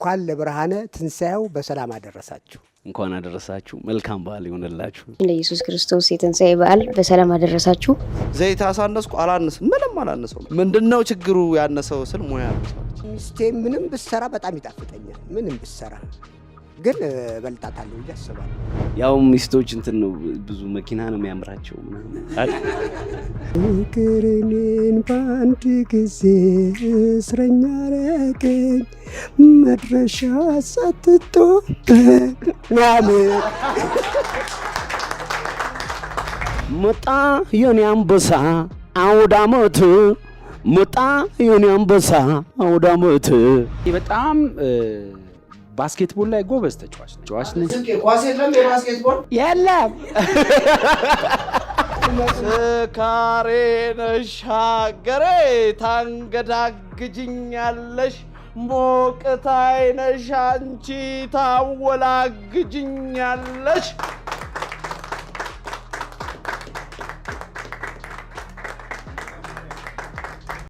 እንኳን ለብርሃነ ትንሣኤው በሰላም አደረሳችሁ። እንኳን አደረሳችሁ። መልካም በዓል ይሁንላችሁ። ለኢየሱስ ክርስቶስ የትንሣኤ በዓል በሰላም አደረሳችሁ። ዘይት አሳነስኩ አላነስም፣ ምንም አላነሰው። ምንድነው ችግሩ? ያነሰው ስል ሙያ ነው። ሚስቴ ምንም ብትሰራ በጣም ይጣፍጠኛል። ምንም ብትሰራ ግን በልጣታለሁ ብዬ አስባለሁ። ያው ሚስቶች እንትን ነው ብዙ መኪና ነው የሚያምራቸው ምናምን አይደል? ፍቅርኔን በአንድ ጊዜ እስረኛ አረገኝ መድረሻ ሰጥቶ ምናምን መጣ የኔ አንበሳ አውደ ዓመት መጣ የኔ አንበሳ አውደ ዓመት። በጣም ባስኬትቦል ላይ ጎበዝ ተጫዋች ነች። ኳስ የለም፣ የባስኬትቦል የለም። ስካሬ ነሽ ሀገሬ ታንገዳግጅኛለሽ፣ ሞቅታይ ነሽ አንቺ ታወላግጅኛለሽ።